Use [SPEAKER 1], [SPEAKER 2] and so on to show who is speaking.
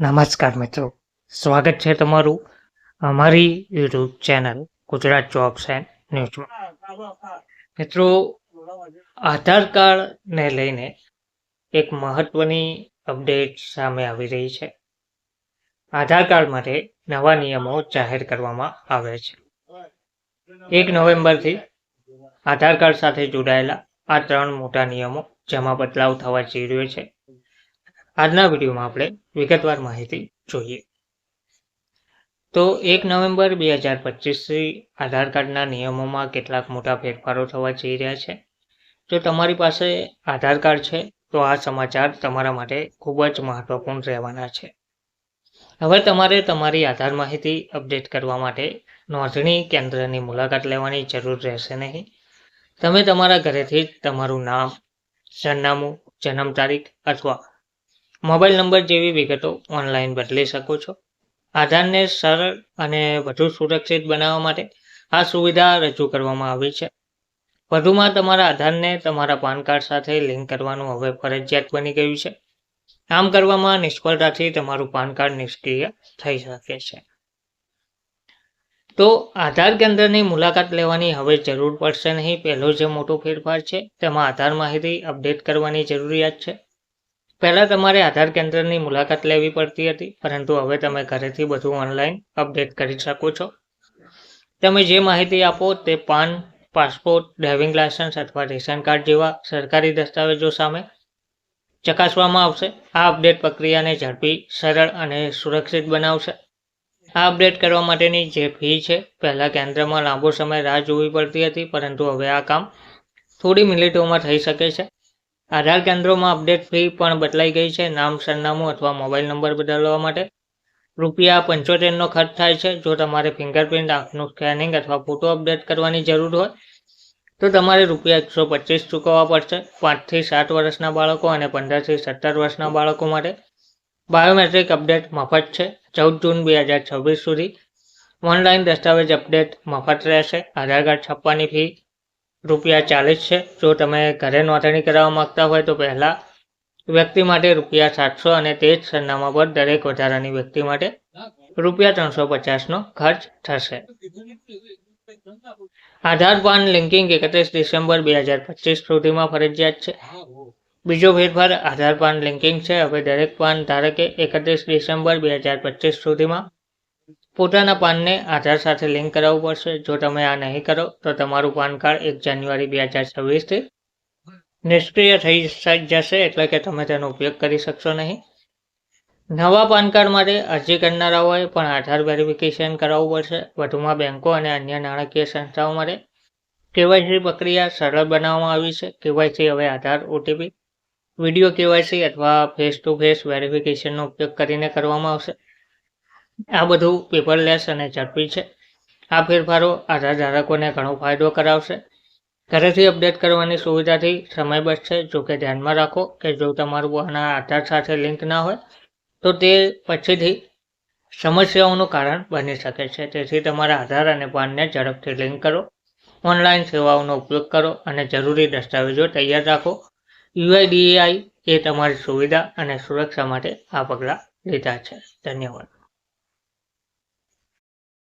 [SPEAKER 1] નમસ્કાર મિત્રો, સ્વાગત છે તમારું અમારી YouTube channel Gujarat jobs and ન્યૂઝમાં. મિત્રો, આધાર કાર્ડને લઈને એક મહત્વની અપડેટ સામે આવી રહી છે. આધાર કાર્ડ માટે નવા નિયમો જાહેર કરવામાં આવ્યા છે. 1 નવેમ્બરથી આધાર કાર્ડ સાથે જોડાયેલા આ 3 મોટા નિયમો જેમાં બદલાવ થવા જઈ રહ્યો છે. આજના વિડીયોમાં આપણે વિગતવાર માહિતી જોઈએ. તો 1 નવેમ્બર 2025થી આધાર કાર્ડના નિયમોમાં કેટલાક મોટા ફેરફારો થવા જઈ રહ્યા છે. જો તમારી પાસે આધાર કાર્ડ છે તો આ સમાચાર તમારા માટે ખૂબ જ મહત્વપૂર્ણ રહેવાના છે. હવે તમારે તમારી આધાર માહિતી અપડેટ કરવા માટે નોંધણી કેન્દ્રની મુલાકાત લેવાની જરૂર રહેશે નહીં. તમે તમારા ઘરેથી જ તમારું નામ, સરનામું, જન્મ તારીખ અથવા મોબાઈલ નંબર જેવી વિગતો ઓનલાઈન બદલી શકો છો. આધારને સરળ અને વધુ સુરક્ષિત બનાવવા માટે આ સુવિધા રજૂ કરવામાં આવી છે. વધુમાં તમારા આધારને તમારા પાન કાર્ડ સાથે લિંક કરવાનું હવે ફરજિયાત બની ગયું છે. આમ કરવામાં નિષ્ફળતાથી તમારું પાન કાર્ડ નિષ્ક્રિય થઈ શકે છે. તો આધાર કેન્દ્રની મુલાકાત લેવાની હવે જરૂર પડશે નહીં. પહેલો જે મોટો ફેરફાર છે તેમાં આધાર માહિતી અપડેટ કરવાની જરૂરિયાત છે. પહેલાં તમારે આધાર કેન્દ્રની મુલાકાત લેવી પડતી હતી, પરંતુ હવે તમે ઘરેથી બધું ઓનલાઈન અપડેટ કરી શકો છો. તમે જે માહિતી આપો તે પાન, પાસપોર્ટ, ડ્રાઇવિંગ લાયસન્સ અથવા રેશન કાર્ડ જેવા સરકારી દસ્તાવેજો સામે ચકાસવામાં આવશે. આ અપડેટ પ્રક્રિયાને ઝડપી, સરળ અને સુરક્ષિત બનાવશે. આ અપડેટ કરવા માટેની જે ફી છે, પહેલાં કેન્દ્રમાં લાંબો સમય રાહ જોવી પડતી હતી, પરંતુ હવે આ કામ થોડી મિનિટોમાં થઈ શકે છે. આધાર કેન્દ્રોમાં અપડેટ ફી પણ બદલાઈ ગઈ છે. નામ, સરનામું અથવા મોબાઈલ નંબર બદલવા માટે ₹75નો ખર્ચ થાય છે. જો તમારે ફિંગરપ્રિન્ટ, આંખનું સ્કેનિંગ અથવા ફોટો અપડેટ કરવાની જરૂર હોય તો તમારે ₹125 ચૂકવવા પડશે. 5 થી 7 વર્ષના બાળકો અને 15 થી 17 વર્ષના બાળકો માટે બાયોમેટ્રિક અપડેટ મફત છે. 14 જૂન 2026 સુધી ઓનલાઈન દસ્તાવેજ અપડેટ મફત રહેશે. આધાર કાર્ડ છાપવાની ફી ₹40 છે. જો તમે ઘરે નોંધણી કરાવવા માંગતા હોય તો પહેલા વ્યક્તિ માટે ₹700 અને તે જ સરનામા પર દરેક વધારાની વ્યક્તિ માટે ₹350નો ખર્ચ થશે. આધાર પાન લિંકિંગ 31 ડિસેમ્બર 2025 સુધીમાં ફરજિયાત છે. બીજો ફેરફાર આધાર પાન લિંકિંગ છે. હવે દરેક પાન ધારકે 31 ડિસેમ્બર 2025 સુધીમાં પોતાના પાનને આધાર સાથે લિંક કરાવવું પડશે. જો તમે આ નહીં કરો તો તમારું પાન કાર્ડ 1 જાન્યુઆરી 2026થી નિષ્ક્રિય થઈ જશે, એટલે કે તમે તેનો ઉપયોગ કરી શકશો નહીં. નવા પાન કાર્ડ માટે અરજી કરનારાઓએ પણ આધાર વેરિફિકેશન કરાવવું પડશે. વધુમાં બેંકો અને અન્ય નાણાકીય સંસ્થાઓ માટે કેવાયસી પ્રક્રિયા સરળ બનાવવામાં આવી છે. કેવાયસી હવે આધાર, ઓટીપી, વિડીયો કેવાયસી અથવા ફેસ ટુ ફેસ વેરિફિકેશનનો ઉપયોગ કરીને કરવામાં આવશે. આ બધું પેપરલેસ અને ઝડપી છે. આ ફેરફારો આધાર ધારકોને ઘણો ફાયદો કરાવશે. ઘરેથી અપડેટ કરવાની સુવિધાથી સમય બચશે. જોકે ધ્યાનમાં રાખો કે જો તમારું પાન આધાર સાથે લિંક ના હોય તો તે પછીથી સમસ્યાઓનું કારણ બની શકે છે. તેથી તમારા આધાર અને પાનને ઝડપથી લિંક કરો, ઓનલાઈન સેવાઓનો ઉપયોગ કરો અને જરૂરી દસ્તાવેજો તૈયાર રાખો. UIDAI એ તમારી સુવિધા અને સુરક્ષા માટે આ પગલાં લીધા છે. ધન્યવાદ.